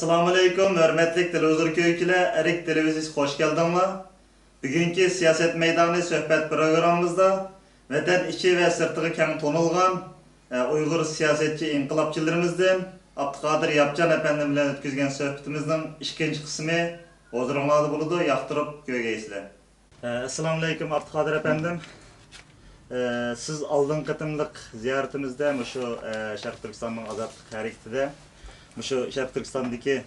Assalamu alaikum, hürmetli televizyon köyükiler, Erik Televizisi hoş geldinler. Bugünkü siyaset meydanı sohbet programımızda vatan içi ve sırtığı keng tonulgan Uygur siyasetçi inkılapçılarımızdan Abdülkadir Yapcan efendim bilen ötküzgen sohbetimizden ikinci kısmı huzurunlarda buludu, yaktırıp gögeysizler. Assalamu alaikum Abdülkadir efendim. Siz aldığın katımlık ziyaretimizde şu Şarkı Türkistan'ın azatlık hareketinde şu Şarkı Türkistan'daki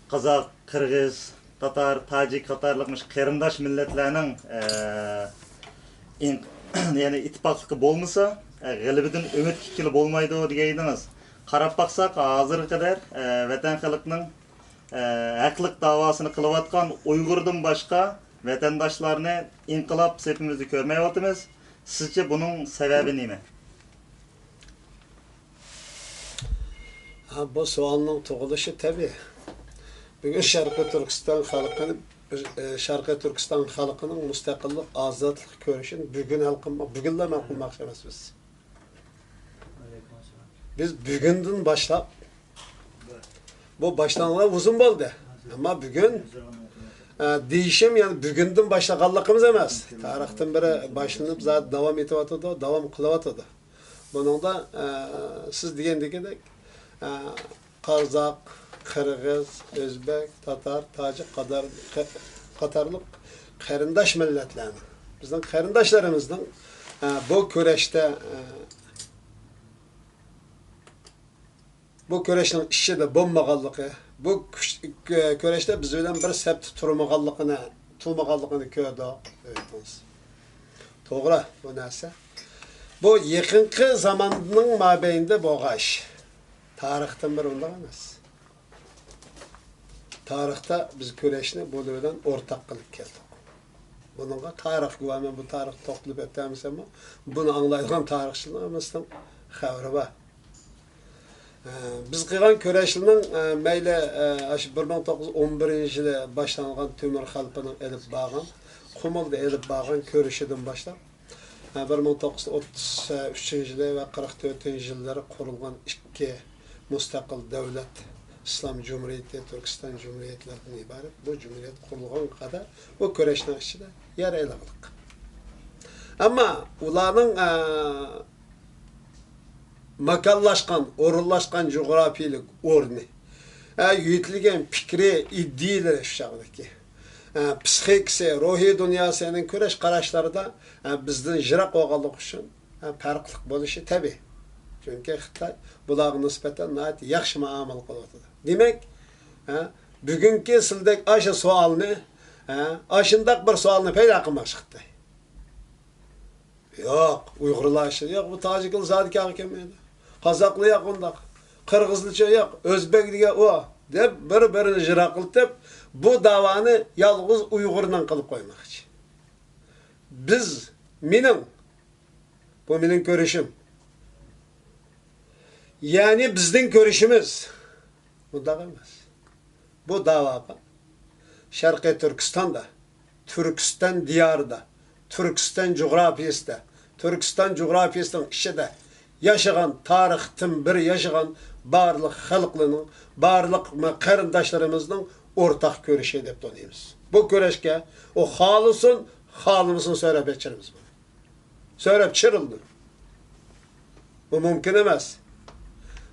Kazak, Kırgız, Tatar, Tacik Katarlıkmış kırındaş milletlerinin yani ittifaklığı bolmasa galibidin ümit kikili bolmaydı diyeydiniz. Karab baksak hazır kadar vatan halkının haklık davasını kılıvatkan Uygur'dan başka vatandaşlarını inkılap sepimizi görmeye otimiz. Sizce bunun sebebi ne mi? Bu soğanın toğuluşu tabi. Bugün Şarkı Türkistan halkının müstakillik, azatlık görüşün bugünle kılmak istemez biz. Biz bugünden başlap, bu başlanılar uzun oldu. Ama bugün değişim yani bugünden başlaganlığımız emez. Tarihten beri başlanıp zaten devam etiyatdı, devam kılavatdı. Bunun da siz diyendeki Kazak, Kırgız, Özbek, Tatar, Tacik Katarlık kırındaş milletlerinin, bizden kırındaşlarımızdan bu köreşten işi de bombağallığı, bu köreşte biz bilen bir sept turmağallıqını kördü. Doğru bu neyse. Bu yakınki zamanının mabeyinde boğaş. Tarihten bir onda emas. Tarihte biz köreşine bu dövrden ortak kılıp geldik. Bununla tarih güvenme, bu tarih toplulup ettiğimiz ama bunu anlayılan tarihçilerimizden haberi var. Biz kıygan köreşinin meyle 1911 yılı başlanılan Tümür Halpı'nın elip bağın, Kumul'da elip bağın körüşüdün başlar. 1933 yılı ve 44 yılları kurulgan iki müstakil devlet, İslam Cumhuriyeti, Türkistan Cumhuriyetlerinden ibaret. Bu cumhuriyet kurulgan kadar bu köreşinin içinde yer eyledik. Ama ulanın makallaşkan, orullaşkan coğrafiyilik orni, yüyütülgen fikri, iddiyle şu şekildeki, psikiksi, ruhi dünyasının köreş karışları da bizden jirak oğalık için farklılık buluşu tabi. Çünkü Xitay bularga nispeten nayet yaxshi muomala qilyapti. Demek, bugünkü sildek aşı sualni, aşındak bir sualni payda qilmoqchi Xitay. Yok, Uyg'urlar yok, bu Tacikli zadika kelmaydi. Qozaqli yo'q undaq. Qirg'izlicha yo'q, o'zbekliga o deb bir-birini jira qilib, bu davoni yolg'iz Uyg'urdan qilib qo'ymoqchi. Bu mening ko'rishim. Yani bizden görüşümüz bu da emas. Bu davada Şarkı Türkistan'da, Türkistan diyarında, Türkistan coğrafiyasının içinde yaşayan tarihten bir yaşayan barlık halklarının, barlık karındaşlarımızın ortak görüşü edip donuyuz. Bu görüşke o halımızın söylep geçirimiz bu. Söylep çırıldı. Bu mümkün emez.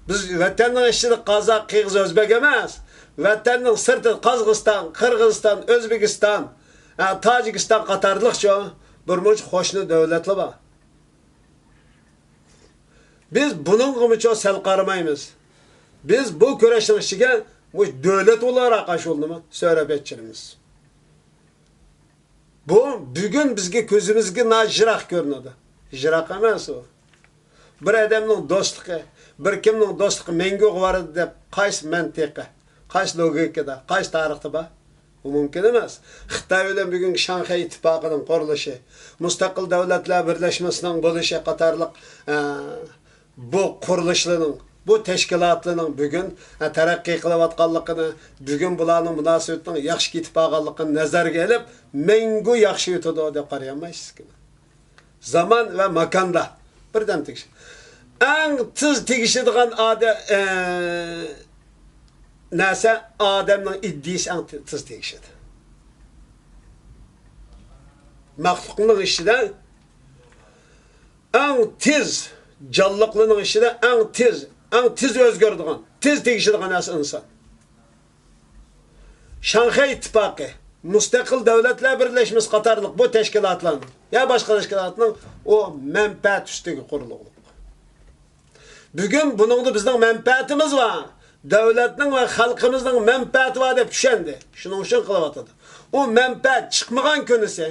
Biz vatanın içinde Kazak, Kırgız, Özbek emas. Vatanın sırtı Kazakistan, Kırgızistan, Özbekistan, Tacikistan Katarlıkça bir müç hoşnu devletli var. Biz bunun gibi çok sel karmayız. Biz bu köreşin içine devlet olarak aşıldı mı? Söylep etçilimiz. Bu bugün bizge közümüzge jirak görünüyor. Jirak emas o. Bir adamın dostluğu, bir kimning dostluğu mengu var deb qaysi mantiqi, qaysi logikada, qaysi tarixda bor? Bu mumkin emas. Xitoy bilan bugungi Shanxay ittifoqining qurilishi, mustaqil davlatlar birlashmasining bo'lishi qatorliq bu qurilishlarning, bu tashkilotlarning bugun taraqqiy qilayotganligini, bugun bularning munosabatining yaxshi ketib qolganligini nazarga olib, mengu yaxshi yutadi deb qarayolmaysiz. Zaman va makonda birdan tegishli. En tez tegişidigan narsa odamning iddisi eng tez tegishadi. Maxluqning ishida eng tez, jonliqning ishida eng tez o'zgaradigan, tez tegishadigan narsa inson. Shanxay ittifoqi, Mustaqil Davlatlar Birleşmesi qatorliq bu tashkilotlarning ya boshqa tashkilotning o manfaat ustiga qurilgan. Bugun buningda bizning manfaatimiz bor. Davlatning va xalqimizning manfaati bor deb tushundi. Shuning uchun qilyapti. O manfaat chiqmagan kunisi,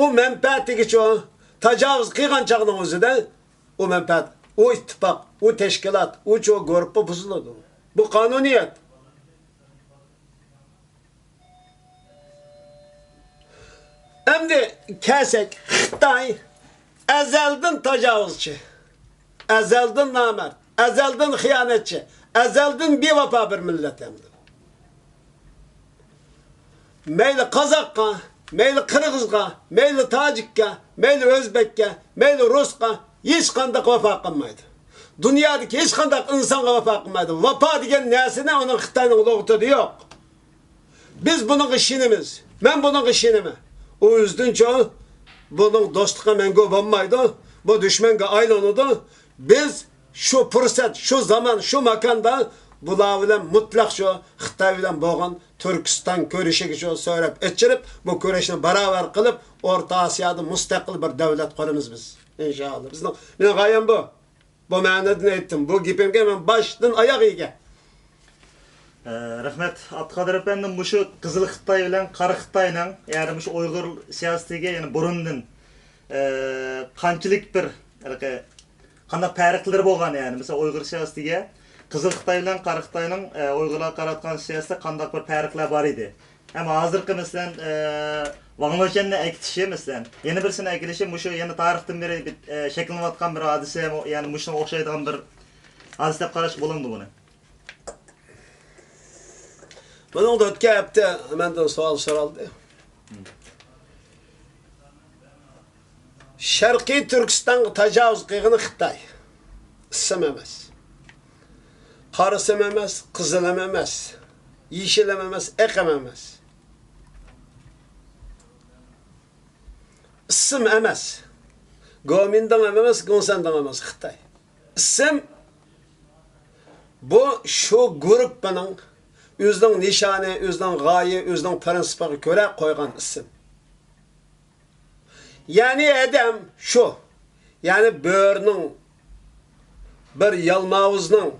o manfaatigacha tajovuz qilgan chaqning o'zida o manfaat, o ittifoq, o tashkilot, o guruhga buziladi. Bu qonuniyat. Endi kelsak, Xitoy azaldan tajovuzchi, azaldan nomard, azaldan xiyonatchi, azaldan bevafo bir millat endi. Mayli qozoqqa, mayli qirg'izga, mayli tojikka, mayli o'zbekka, mayli rusqa hech qanday vafo qilmaydi. Dunyodagi hech qanday insonga vafo qilmaydi. Vafo degan narsani uning Xitoyning lug'atida yo'q. Biz buning ishonamiz. Men buning ishonaman. O yüzdençe bunun dostluğa mengo olmaydı, bu düşmenge aylanıdı. Biz şu fırsat, şu zaman, şu makanda bular bilan mutlaq şu Xitoy bilan bo'lgan Turkiston ko'rishiga şu so'rab etchirib, bu ko'rishni barobar qilib, O'rta Osiyoda mustaqil bir davlat quramiz biz. İnşallah. Bizning men g'oyam bu. Bu ma'noda aytdim. Bu gapimga men boshdan oyog'iga. Rahmet Abdülkadir efendim bu şu Kızıl Xitay bilen Qara Xitayning yani şu Uyg'ur siyosatiga yani burundan qanchalik bir qanday farqlar bo'lgan yani mesela Uyg'ur siyosatiga Kızıl Xitay bilen Qara Xitayning Uyg'urlarga qaratgan siyosatida qanday bir farqlar bor edi. Ama hozirgi mesela Vanglochenni aytishi mesela yana birsini aytilishi şu yana tarixdan beri shakllanayotgan bir hodisa yani bu shunga o'xshaydigan bir hodisa deb qarash bo'lindi buni. Bunun da ötken hafta menden sual soruldu. Şarkı Türkistan tajavuz qilgani Xitoy. Issim emas. Qarısım emas, qizilım emas, yeşilim emas, eqim emas. Issim emas. Gomindan emas, Gonsandan emas Xitoy. Issim bu şu grupning özünün nişanı, özünün gaye, özünün prensipiga göre koygan isim. Yani adam şu, yani böğürünün, bir yalmavuzның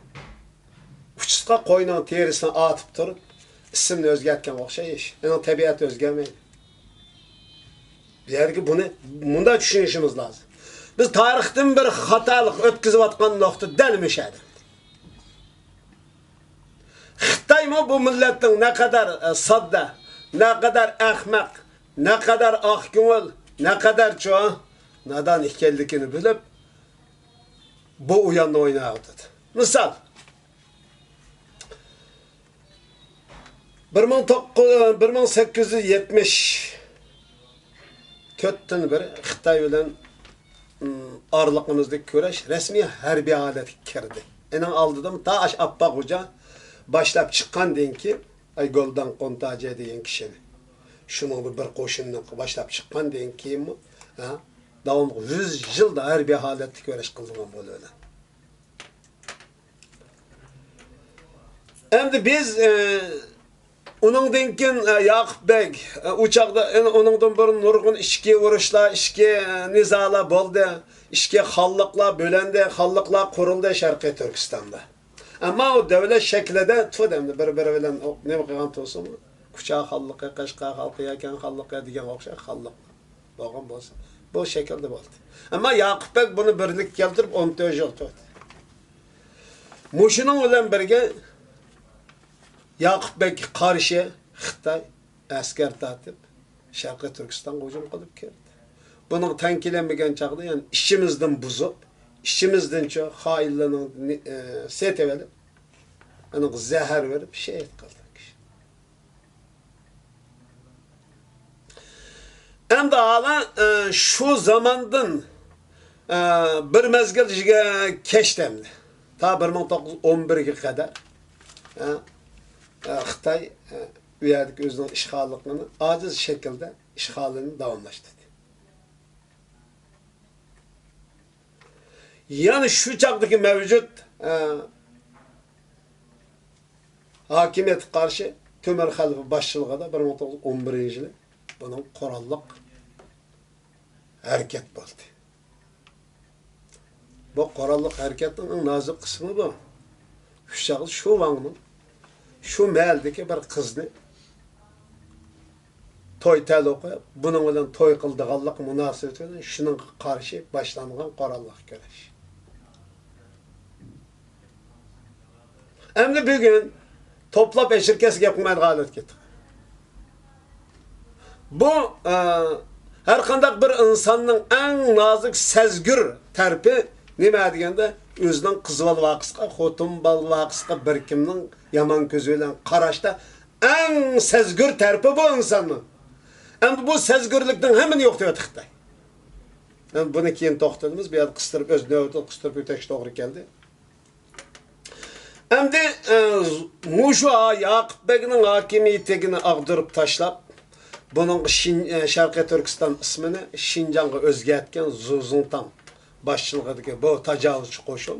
uçusqa qo'yning terisini atıp turib, isimni o'zgartgan o'xshaydi. Uning tabiati o'zgarmaydi. Bu yerga buni bunda tushunishimiz lozim. Biz tarixdan bir xatolik o'tkazayotgan nuqta dal o'shadir. Xitoy bu millatning ne kadar sodda, ne kadar ahmaq, ne kadar oqko'ngil, ne kadar nadan ekanligini bilib bu o'yinni o'ynayapti. Misol 1874'ten beri Xitoy bilan aralığımızdaki kurash rasmiy harbiy holatga kirdi. Ening oldida ta Abbaq Xo'ja başlap chiqqandan keyin Aygoldan Qontaje degan kishini shuni bir qo'shinni başlap chiqqandan keyin davom 100 yilda harbiy holatda kurash qilgan bo'ladi. Endi biz uningdan keyin Yoqubbek uchoqda uningdan burun nurg'un ishki urushlar, ishki nizolar bo'ldi, ishki xalqlar bo'landi, xalqlar qurildi Sharqiy Turkistonda. Ama o devlet şeklinde tudemdi bir-biri bilen ne qilgan to'sin, Kucha xalqi, Qashqa xalqi, Yakan xalqi degan o'xshash xalq bo'lgan bo'lsa, bu shaklda bo'ldi. Ama Yoqubbek buni birlik keltirib 14 yil turdi. Mushuning bilan birga Yoqubbek qarshi Xitoy askar tatib Sharqiy Turkistonga hujum qilib keldi. Buning tankilanmagan chaqda, yani ishimizdan buzib, işimizdençe hainlerin setevelip, onun zehir verip şehit kıldık. Hem de hala şu zamandan bir mezgil geçtemdi. Ta 1911'e kadar Xitay bu yerdeki özünün işğallıqını aciz şekilde işğalını davamlaştırdı. Yani şu çağdaki mevcut hakimiyet karşı Tömer Xalifa başçılığında 1911 yılı bunun korallık hareket oldu. Bu korallık hareketinin nazik kısmı bu. Şu vaxtın şu meldeki bir kızını toy tel okuyup bunun bilen toy kıldığanlık münasebetiyle şunun karşı başlangan korallık güreş. Hem de bir gün toplap eşirkes yapmayı galet gittik. Bu her kandak bir insanın en nazik sezgür terpi nima deganda özünün qizval vaqısqa, xotin bal vaqısqa bir kimning yaman ko'zi bilan qarashda en sezgür terpi bu insanın. Endi bu sezgürlükten hemen yok deb Xitoy. Endi buni keyin to'xtadimiz, bu yerda qistirib o'z navbatida qistirib o'tash to'g'ri keldi. Endi mushu Yaqub Bekning hakimiyetini ag'dirib tashlab, buning Sharqiy Turkiston ismini Şinjanga o'zgartgan Zuzuntan başçılığındaki bu tecavüzçü koşul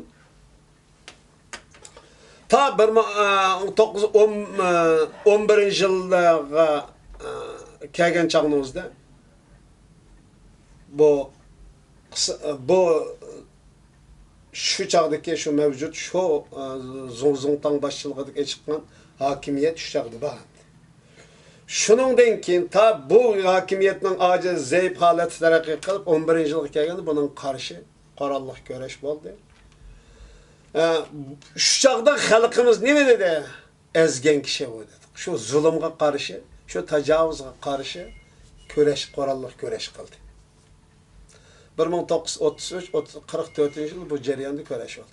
ta 1911 yılda kelgen çağımızda bu şu çağdaki şu mevcut şu Zuzuntan başçılığındaki çıkan hakimiyet şu çağda var. Şunundan keyin ta bu hakimiyetning aciz zayıf haleti terakki kılıp 11 yılga kelganda bunun karşı qorallık güreş bo'ldi. Şu çağda xalqimiz nima dedi? Ezgen kishi bu dedi. Şu zulümga karşı, şu tecavüzga karşı güreş, qorallık güreş kıldı. 1933-44 yıl bu jarayonda güreş oldu.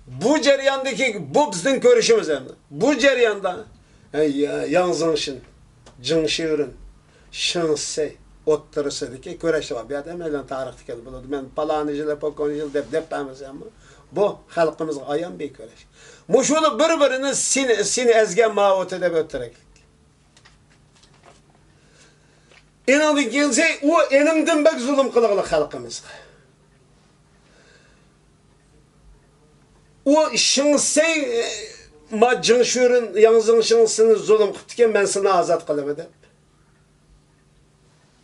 Bu jarayondaki bu bizning görüşümüz endi. Bu jarayonda Yanzınshin, Jingshirin, Shinsey o'ttirsidagi güreş var. Bu yerda melan tarixda keldi bo'ladi. Men palani yil, pokon yil deb bilamiz ama bu xalqimizga ayon bir güreş. Mushuni bir-birini seni ezgan ma'vut deb o'tiraylik. Endi kelsa, u enimdan bak zulm qilgan xalqimizga. O Shinsey ma Jingshirin, Yanzınshin seni zulm qilibdi, men seni azod qilaman deb.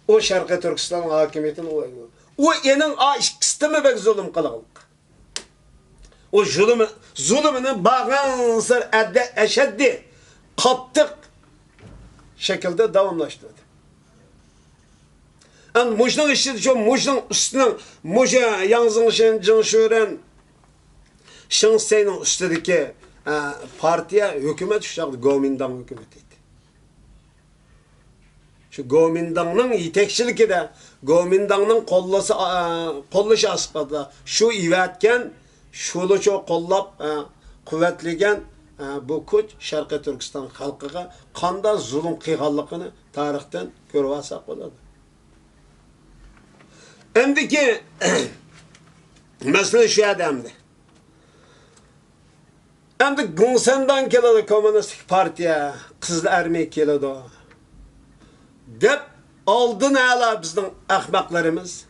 O Sharqiy Turkiston hakimiyetini o enin ikisini bek zulüm qilgan. O zulmini bağın sır eşeddi, qattiq şekilde davamlaştırdı. Yani muşның işi şu muşның üstünün muşa Yanzınshin, Jingshirin, Shinsey'nin üstündeki partiya hükümet şu şekilde Kuomintang hükümeti. Şu Kuomintangning yetekçiligida, Kuomintangning qo'llashi asqada şu ivatgan, şulucho qo'llab quvvatlagan bu kuch Sharqiy Turkiston xalqiga qanday zulm qilganligini tarixdan ko'rib olsak bo'ladi. Endiki masala shu adamda. Endi Gumsendan keladi Kommunistik partiya, Qizil armiya keladi. Dep aldın ala bizning ahmoqlarimiz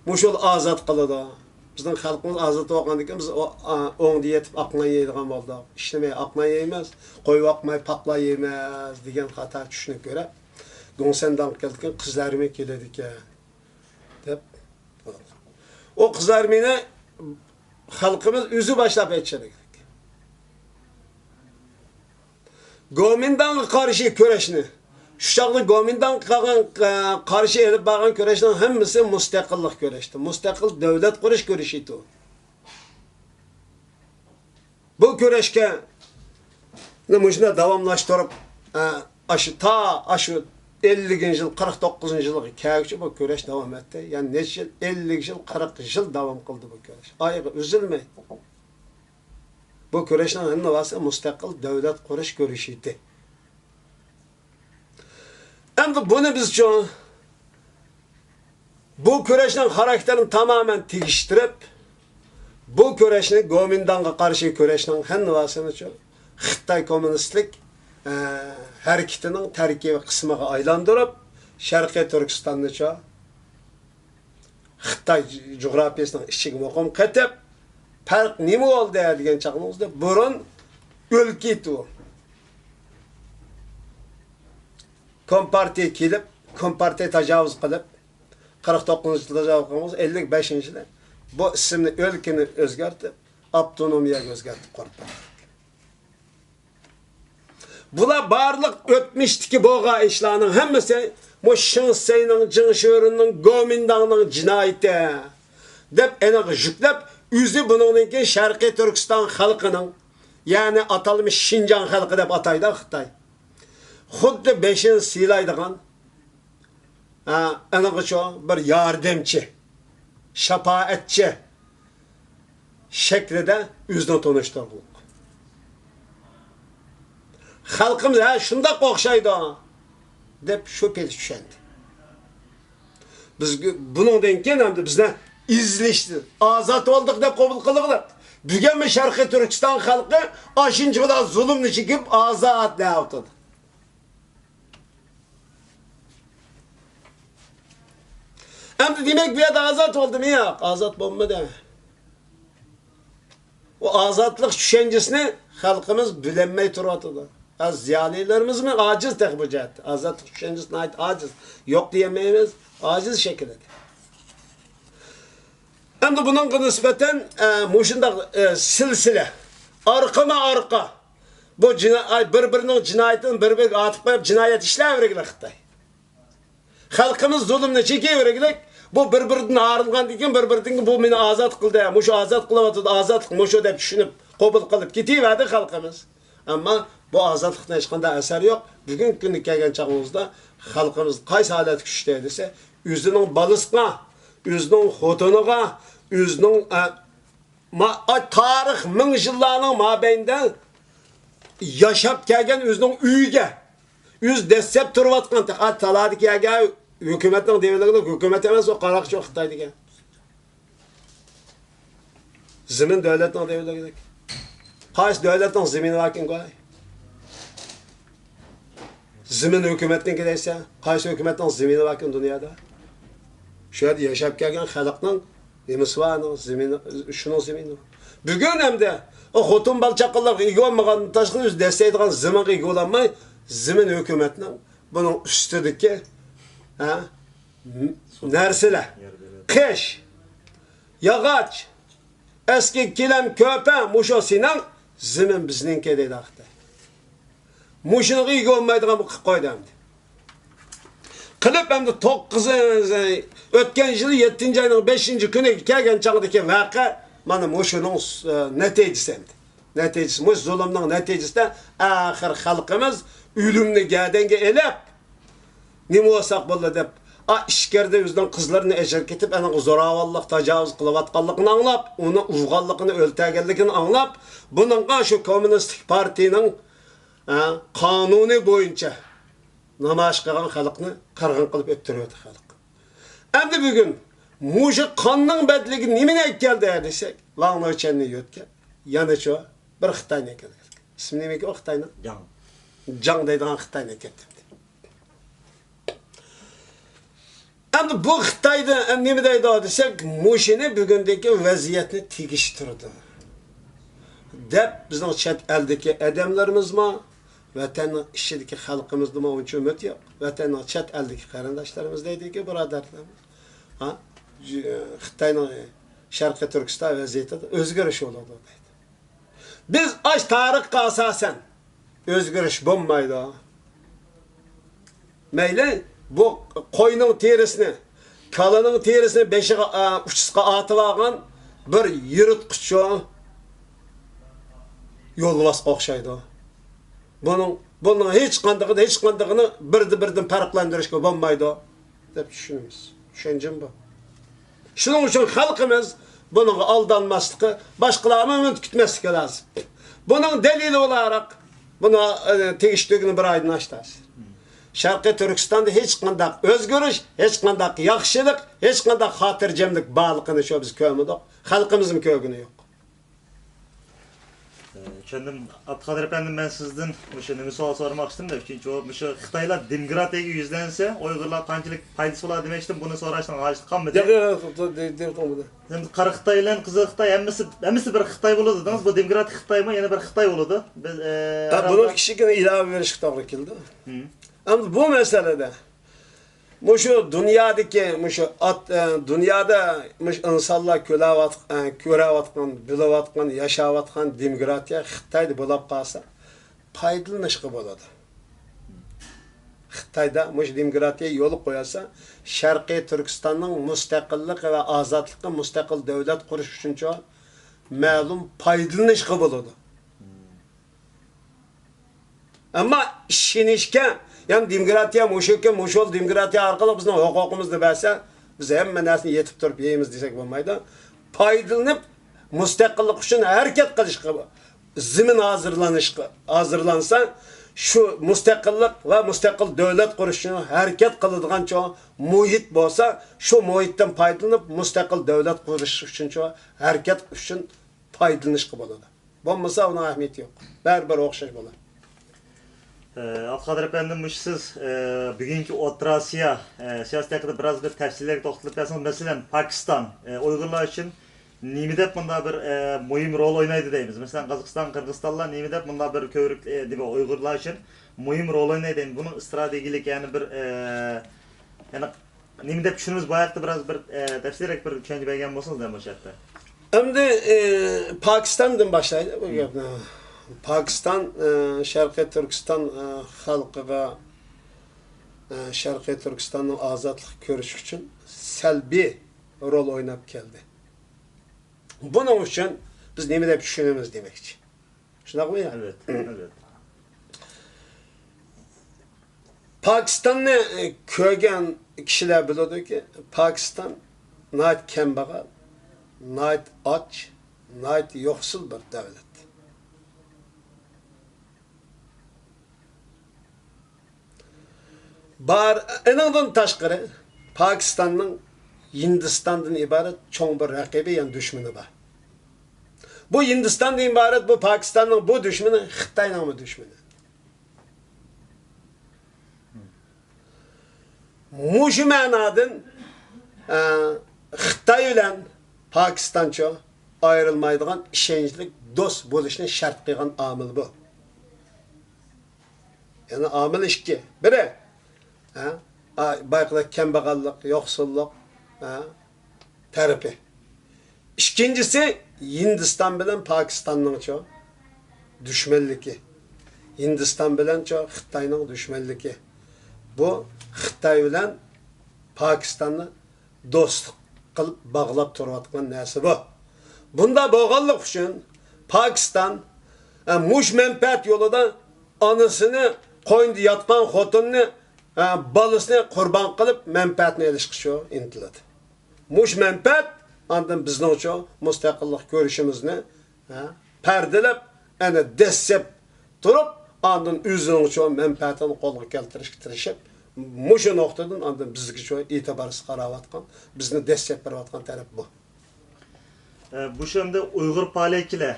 mushul azod qiladi. Bizning xalqimiz azod bo'lgandan keyin biz o'ngda yetib aqlan yeydigan bo'ldik. Ishlamay aqlan yeymiz, qo'yib aqmay paqlay yeymiz degan xato tushunib ko'ra. Gumsendan kelgan Qizil armiya keladi ekan deb. O Qizil armiyani xalqimiz o'zi boshlab aytishadi. Kuomintangga qarshi kurashni şu çağda Kuomintangga karşı edip bağın köreşten hemmisi müstakillik köreşti. Müstakil devlet kuruş görüşüydü. Bu köreşke muşuna davamlaştırıp aşı 50 yıl, 49 yıl kâgıcı bu köreş devam etti. Yani neçe yıl? 50 yıl, 40 yıl devam kıldı bu köreş. Ayağı üzülmeyin. Bu köreşten hem varsa müstakil devlet kuruş görüşüydü. Endi bunu biz şu bu köreşnin karakterini tamamen değiştirip bu köreşni Kuomintangga karşı köreşnin hem vasını şu Xitoy komünistlik hareketining tarkibi qismiga aylantirib, Sharqiy Turkistonni Xitoy coğrafiyasining ichiga muqim qatib, farq nima bo'ldi degan chaqmizda burun o'lkit u. Kompartiya kelib, kompartiya tajovuz qilib, 49-yilda tajovuz qilamiz, 55-yilda bu ismni o'lkani o'zgartib, avtonomiyaga o'zgartib qo'ydi. Bular barliq o'tmishdagi bo'lgan ishlarning hammasi bu Shinseyning, Jingsho'rinning, Gomindangning jinoyati deb aniq yuklab, o'zi buningdan keyin Sharqiy Turkiston xalqining, ya'ni atalmış Şinjan xalqi deb ataydi Xitoy. Xuddi beshin siylaydigan aniqcha bir yordamchi, shafoatchi shaklida o'zini tanishtirdi. Xalqimiz shunday o'xshaydi deb shu pet tushundi. Biz buningdan keyin ham bizni izlashdi, ozod bo'ldik deb qabul qildilar. Bugunmi Sharqiy Turkiston xalqi ashinchi bilan zulmni chekib ozod deyapti. Endi demek bu yerda ozod bo'ldimi? Yo'q, ozod bo'lmadi. O azodlik tushanchisini xalqimiz bilinmay turadi. Az ziyolilarimizmi aciz tek bu jihatda. Azodlik tushanchisini aciz. Yo'q deyemaymiz, aciz shaklida. Endi buningga nisbatan mushundaq silsila orqama-orqa bu bir-birining jinoyatini bir-biriga atib qo'yib jinoyat ishlayvergan Xitoy. Xalqimiz zulmni chekayvergan, bu bir-biridan ayrılgandan keyin bir-biridan bu meni ozod qildi, mushu ozod qilyapti, ozodlik mushu deb tushunib, qabul qilib ketaverdi xalqimiz. Ammo bu ozodlikdan hech qanday asar yo'q. Bugungi kunga kelgan chog'imizda xalqimiz qaysi holatga tushdi desa, o'zining balasiga, o'zining xotiniga, o'zining tarix ming yillarning mobaynida yashab kelgan o'zining uyiga, o'z dastlab turayotgan taladiki agar hukumatning devletinde hukumat emas, o qaraqchi Xitoy degan. Zemin devletning devletinde. Qaysi devletning zemini vakil qo'y. Zemin hukumatniki desa, qaysi hukumatning zemini vakil dunyoda? Shu yerda yashab kelgan xalqning nemisvaning zemini, shuning zemini. Bugun hamda o xotin balchaqlar egolmagan tashqi o'z dastaydigan zeminga egolanmay, zemin hukumatning buning ustidagi narsalar, qish, yog'och, eski kilam ko'pa, musho sinan zemin bizningki deydi Xitoy. Mushuniga ega olmaydigan qilib qo'ydim. Qilib hamda 9 o'tgan yil 7-oyning 5-kuniga kelgan chog'dagi voqea mana mushuning natijasi. Natijasi mush zulmning natijasida axir xalqimiz o'limni gadanga elib nima bo'lsaq bo'ldi deb ishkarda o'zining qizlarini ejir ketib, ana zo'ravonlik, tajovuz qilayotganligini anglab, uni uvg'anligini, o'ltaganligini anglab, buningga shu kommunistik partiyaning qonuni bo'yicha namoyish qilgan xalqni qirg'in qilib o'ttiribdi xalq. Endi bugun mushu qonning badligi nimaga keldi desak, Langnochani yotgan, yana shu bir Xitoyga keldi. Ismi nima ekan Xitoyning? Jang deydigan Xitoyga ketdi. Endi bu Xitoyda nima deydi desak, mushini bugundagi vaziyatni tegishtirdi. Deb bizning chet eldagi odamlarimizmi, vatanning ichidagi xalqimizda uncha umid yo'q. Vatanning chet eldagi qarindoshlarimiz deydiki, birodarlarimiz. Xitoyning Sharqiy Turkiston vaziyatida o'zgarish bo'ladi deydi. Biz ash tarixga asosan o'zgarish bo'lmaydi. Mayli bu qo'yning terisini, kalaning terisini beshiga uchisqa atib olgan bir yiritqich yo'lbos o'xshaydi. Bunun hech qandag'ini birdan farqlantirishga bo'lmaydi deb tushunamiz. Tushunjim bu. Shuning uchun xalqimiz bunga aldanmasligi, boshqalarni umid kutmasligi lozim. Buning dalili olarak buni tegishligini bir oydin açtınız. Sharqiy Turkistonda hech qanday o'zgarish, hech qanday yaxshilik, hech qanday xotirjamlik borligini shu biz ko'rmadik. Xalqimizning ko'rgani yo'q. Kendim Abdülkadir efendim ben sizden nima savol sormak istedim de çünkü o Xitoylar demokratiyaga yuzlansa Uyg'urlar qanchalik foydasi bo'ladi demoqchidim. Buni so'rashdan g'ashib qolmadi. Endi qora Xitoy bilan Qizil Xitoy hammasi bir Xitoy bo'ladi dedingiz. Bu demokratik Xitoymi, yana bir Xitoy bo'ladi. Biz Buni kichikgina ilova berishga to'g'ri keldi. Endi bu masalada şu dünyadaki dünyada insanlar ko'rayotgan, bilayotgan, yashayotgan demokratiya Xitoyda bo'lib qolsa, foydalanishga bo'ladi. Xitoyda demokratiya yo'l qo'ysa, Sharqiy Turkistonning mustaqillik va ozodlikka mustaqil davlat qurish uchun ma'lum foydalanishga bo'ladi. Ammo ishonishga yani demokratiya muşul demokratiya orqali bizning huquqimizni bersa, biz hamma narsani yetib turib yeymiz desak bo'lmaydi. Foydalanib mustaqillik uchun harakat qilishga, zimin hozirlansa, shu mustaqillik va mustaqil davlat qurish uchun harakat qiladigan muhit bo'lsa, shu muhitdan foydalanib mustaqil davlat qurish uchun harakat uchun foydalanishga bo'ladi. Bo'lmasa uning ahamiyati yo'q. Baribir o'xshash bo'ladi. Abdülkadir efendim siz bugünkü O'rta Osiyo siyosati haqida biroz bir tafsillarga to'xtalib bersangiz, masalan Pokiston Uyg'urlar uchun nima deb bunda bir muhim rol o'ynaydi deymiz. Masalan Qozog'iston, Qirg'izistonlar nima deb bunda bir ko'rik deb Uyg'urlar uchun muhim rol o'ynaydi. Buning strategik yani bir yani nima deb tushunimiz bu haqda biroz bir tafsilroq bir tushuncha bergan bo'lsangiz ham o'sha yerda. Endi Pokistondan boshlaydi bu gapni. Pakistan, Sharqiy Turkiston xalqiga Sharqiy Turkistonning ozodlik ko'rish uchun salbiy rol o'ynab keldi. Buning uchun biz nima deb tushunamiz demoqchi. Shunaqmi? Evet, evet. Pokistonni ko'rgan kishilar biladiki, Pokiston nayt kambag'al, nayt och, nayt yo'qsul bir davlat. Enandan tashqari Pokistonning Hindistondan iborat cho'ng bir raqibi, yani dushmani bor. Bu Hindistondan iborat, bu Pokistonning bu dushmani Xitoyning dushmani. Mushu ma'nodan Xitoy bilan Pokistoncha ayrilmaydigan ishonchli do'st bo'lishni shart qilgan omil bu. Yani omil ikki. Biri bayqıda kambag'allik, yo'qsullik tarafi. İkincisi Hindiston bilan Pokistonning dushmanligi. Hindiston bilan Xitoyning dushmanligi. Bu Xitoy bilan Pokistonni do'stlik qilib bog'lab turayotgan narsa bu. Bunda bo'lganlik uchun Pokiston mush manfaat yo'lida onasini qo'ynida yotgan xotinni balasini qurban qilib manfaatni olishga intiladi. Mush manfaat ondan bizning uchun mustaqillik ko'rishimizni pardalab, ana dessep turib, ondan o'zining uchun manfaatini qo'lga keltirishga tirishib, mushu nuqtadan ondan bizga uchun e'tiborsiz qarayotgan, bizni dessep berayotgan taraf bu. Bu şimdi Uyg'ur faoliyatchilar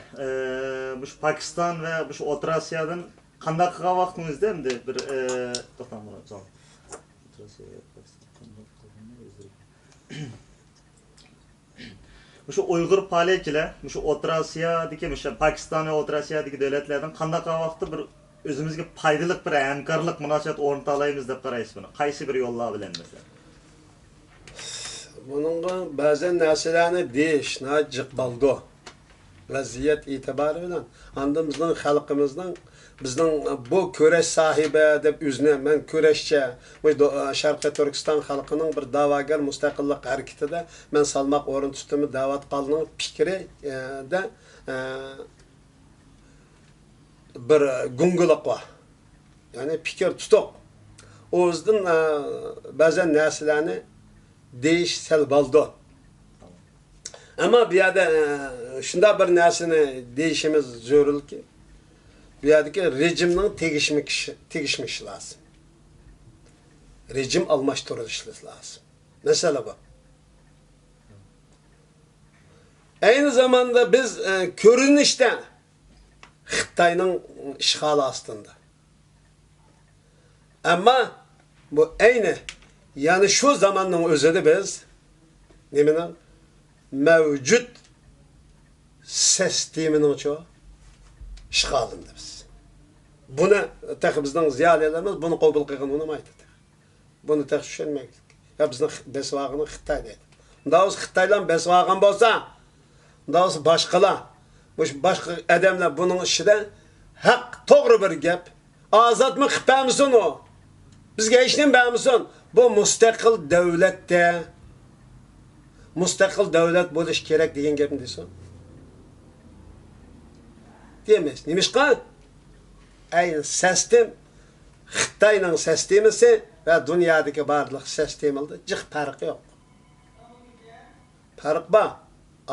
bu Pokiston va bu O'rta Osiyodan qanday qilgan vaqtingizda endi bir to'xtam Şu Uyg'ur faoliyatchilar, şu O'rta Osiyodagi, şu Pokiston va O'rta Osiyodagi davlatlardan qanday qilgan vaqtda bir o'zimizga foydali bir hamkorlik munosabat o'rnata olamiz deb qaraysiz buni? Qaysi bir yo'llar bilan mesela? Bununla ba'zan narsalarni deyish jiq bo'ldi. Vaziyat e'tibori bilan anda bizning xalqimizning bizning bu kurash sahibi deb o'zini men kurashchi Sharqiy Turkiston xalqining bir da'vogar mustaqillik harakatida men salmoq o'rin tutdim da'vat qilning fikri da bir gunguliq bor. Ya'ni fikr tutuq. O'zidan ba'zan narsalarni deyish sal bo'ldi. Ama bir yerde şunda bir narsani deyishimiz zarurki, bu yerdeki rejimning tegishmishi lazım. Rejim almashtirilishi lazım. Mesele bu. Aynı zamanda biz ko'rinishda Xitayning ishg'oli ostida. Ammo bu ayni yani shu zamonning o'zida biz nimaning mavjud sistemining ishg'olida biz. Buni bizning ziyolilarimiz buni qabul qilgan unmaydi. Buni tushunmaydi. Ya bizning besvog'ini Xitoy deydi. Unda o'z Xitoylar besvog'an bo'lsa, unda o'z boshqalar, boshqa odamlar buning ishida haq, to'g'ri bir gap. Ozodmi qilpamisin o? Bizga hech nima bermisin. Bu mustaqil davlatda mustaqil davlat bo'lish kerak degan gapni deysan. Demas, nimishqa? Ayni sistem Xitoyning sistemasi va dunyodagi barliq sistemlarda jiq farqi yo'q. Farq bor,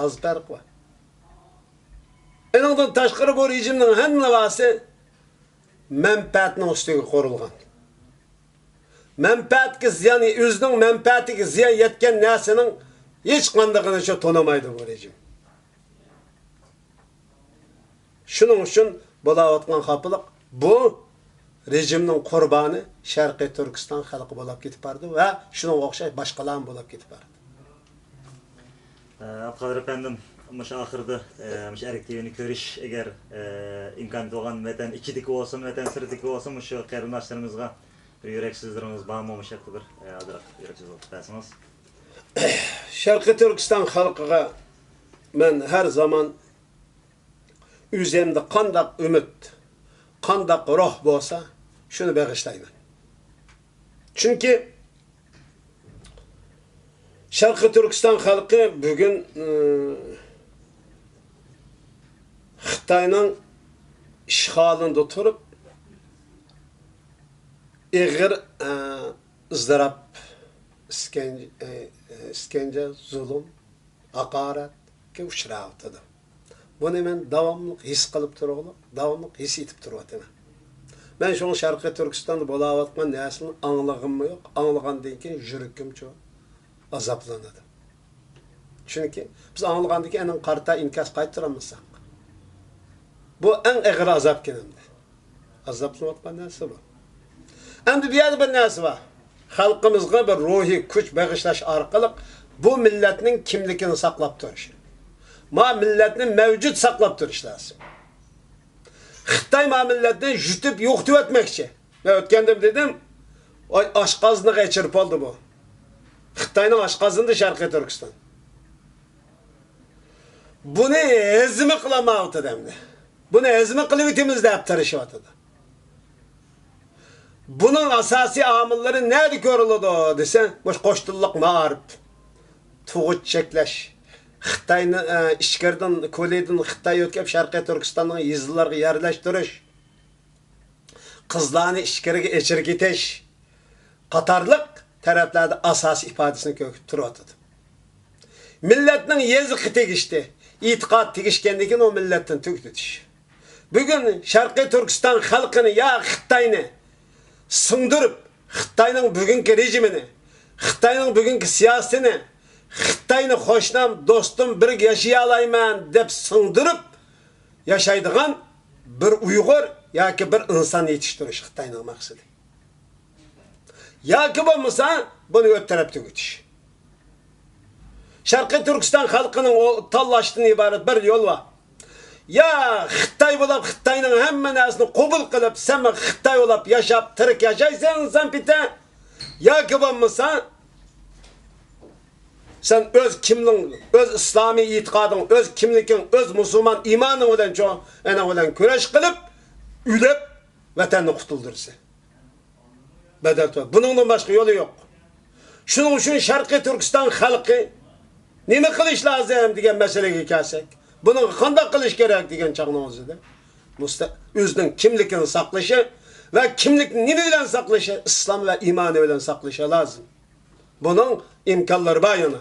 az farq bor. Eningdan tashqari bu rejimning hammasi manfaatning ustiga qurilgan. Manfaatga ziyon, o'zining manfaatiga ziyon yetgan narsaning hech qanday shu to'namaydi bu rejim. Shuning uchun bo'layotgan xafalık bu rejimning qurboni Sharqiy Turkiston xalqi bo'lib ketib bordi va shunga o'xshash boshqalar ham bo'lib ketib bordi. Abqadir efendim, mush ahirda mush erkekliğini görüş eğer imkan doğan vatan ikidik olsun, vatan sırtiki olsun muş qarindoshlarımızga bir yüreksizlerimiz bağmamış bir azırak yüreksiz olup dersiniz. Sharqiy Turkiston xalqiga men her zaman üzemde qandaq ümit, qandaq ruh bo'lsa, shuni bag'ishlayman. Chunki Sharqiy Turkiston xalqi bugun Xitoyning ishg'olida turib, ig'ir izdirab, iskenje, zulm, haqoratga uchrayotdi. Buni men davomli his qilib turibman, davomli his etib turibman. Men shu Sharqiy Turkistonda bo'layotgan narsani anglag'immi yo'q, anglag'andan keyin yurakim azaplanadi. Chunki biz anglag'andan keyin aning qarta inkas qaytaramizsak. Bu eng ig'ir azap kelimdi. Azaplanayotgan narsa bu. Endi bu yerda bir narsa bor. Xalqimizga bir ruhiy kuch bag'ishlash orqali bu millatning kimligini saqlab turish. Ma millatni mavjud saqlab turish lazım. Xitoy ma millatni yutib yo'qitib o'tmoqchi. Men o'tganda dedim, oshqozni g'echirib oldi bu. Xitoyning oshqozini Sharqiy Turkiston. Buni ezmi qilamoqdi demdi. Buni ezmi qilib o'timiz deb tirishyapti. Bunun asosiy omillari nerede ko'riladi desa, bosh qo'shtilliq ma'rif, tug'ut cheklash, Xitoyni ichkaridan, ko'leydan Xitoy o'tkab Sharqiy Turkistonning yizlarga yerlashtirish, qizlarni ichkariga echirgitish qatorliq taraflarda asosiy ifodasini ko'rib turadi. Millatning yeziqi tegishdi, e'tiqod tegishgandan keyin o millatdan tug'itish. Bugun Sharqiy Turkiston xalqini ya Xitoyni singdirib, Xitoyning bugungi rejimini, Xitoyning bugungi siyosatini, Xitoyni xo'shnam, do'stim, birga yashay olayman deb singdirib yashaydigan bir Uyg'ur yoki bir inson yetishtirish Xitoyning maqsadi. Yoki bo'lmasa buni o'z tarafga o'tish. Sharqiy Turkiston xalqining tanlashdan iborat bir yo'l bor. Ya Xitoy bo'lib Xitoyning hamma narsani qabul qilib, sen Xitoy bo'lib yashab, tirik yashaysan, sen bita. Yoki bo'lmasa sen öz kimling, öz islomiy e'tiqoding, öz kimliging, öz musulmon iymoning bilan ana bilan kurash qilib, ulab vatanni qutuldirsa. Badal to. Buningdan boshqa yo'li yo'q. Shuning uchun Sharqiy Turkiston xalqi nima qilish lozim degan masalaga kelsak, buni qanday qilish kerak degan chaqning o'zida o'zining kimligini saqlashi va kimlikni nima bilan saqlashi, islom va iymoni bilan saqlashi lozim. Buning imkonlari bor yana.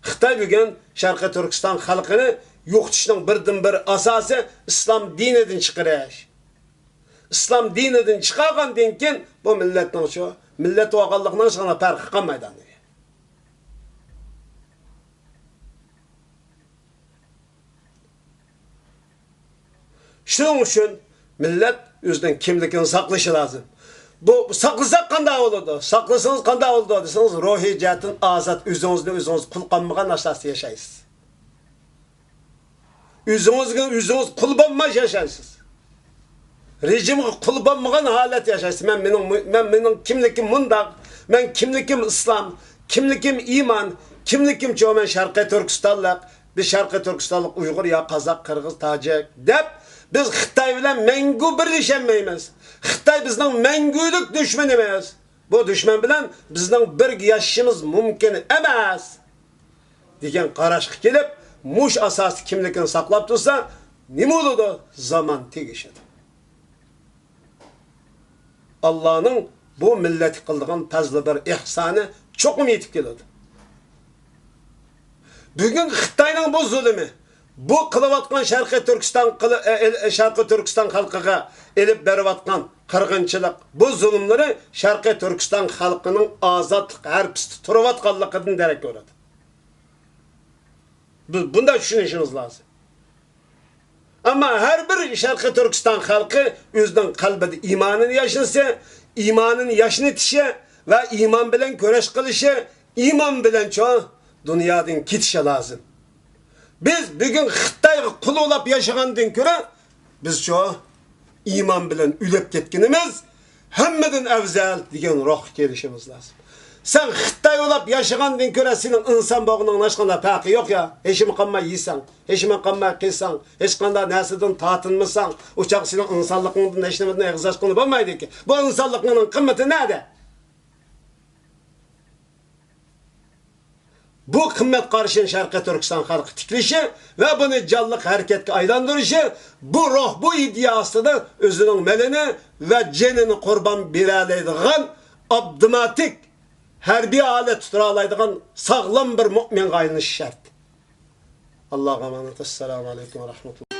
Xitoy bugun Sharqiy Turkiston xalqini yo'qotishning birdan-bir asosi islom dinidan chiqarish. Islom dinidan chiqargandan keyin bu millatning shu millat o'g'illikning sana farqi qolmaydi. Şunun için millet özünün kimligini saklaşı lazım. Bu saklasak qanday oldu? Saklasanız qanday oldu deseniz ruhi cihetin azat özünüzde özünüz kul qanmagan asasda yaşaysınız. Özünüz kul bolmay yaşaysınız. Rejimge kul bolmagan halat yaşaysınız. Mening kimligim mundaq, men kimligim İslam, kimligim iman, kimligim çoğumen Şarkı Türkistanlık, bir Şarkı Türkistanlık Uygur ya Kazak, Kırgız, Tacik dep biz Xitay bilen mengu birleşemeymiz. Xitay bizning mengülük düşmanımız. Bu düşman bilen bizning bir yaşashimiz mumkin emas degan qarashga kelib, mush asosiy kimligini saqlab tursa, nima bo'ladi? Zaman tegishadi. Allah'ın bu milleti kıldığın fazla bir ihsanı çok mu yetip geldi? Bugün Xitayning bu zulmü, bu kılıvatkan Şarkı Türkistan halkıga elip berivatkan kırgınçılık, bu zulümleri Şarkı Türkistan halkının azatlık, herpisi turavatkanlıkından derek görüyordu. Bunda düşünüşünüz lazım. Ama her bir Şarkı Türkistan halkı özünün kalbide imanını yaşınsa, imanın yaşını itişe ve iman bilen köreş kılışı, iman bilen çoğu dünyadan kitişe lazım. Biz bugün Xitayga kul olap yaşagandan göre biz çoğu iman bilen ülep ketkinimiz hemmeden afzal degan ruh kelişimiz lazım. Sen Xitay olap yaşagandan göre senin insan boğunun aşkında farkı yok ya. Heşimi kanmay yiysen, heşimi kanmay kıysan, hiç kanda nesiden tatınmışsan, uçak senin insanlıkından eşlemeden egzaşkını bulmaydı ki. Bu insanlıkının kıymeti nerede? Bu kıymet karşın Şarkı Türkistan halkı tiklişi ve bunu canlılık hareketke aylandırışı, bu ruh, bu iddiasıdır özünün melini ve cenini kurban biraleydiğin abdümatik harbiy alet tuturalaydigan sağlam bir mümin qaynish şart. Allah'a emanet. Assalamu aleykum ve rahmetullah.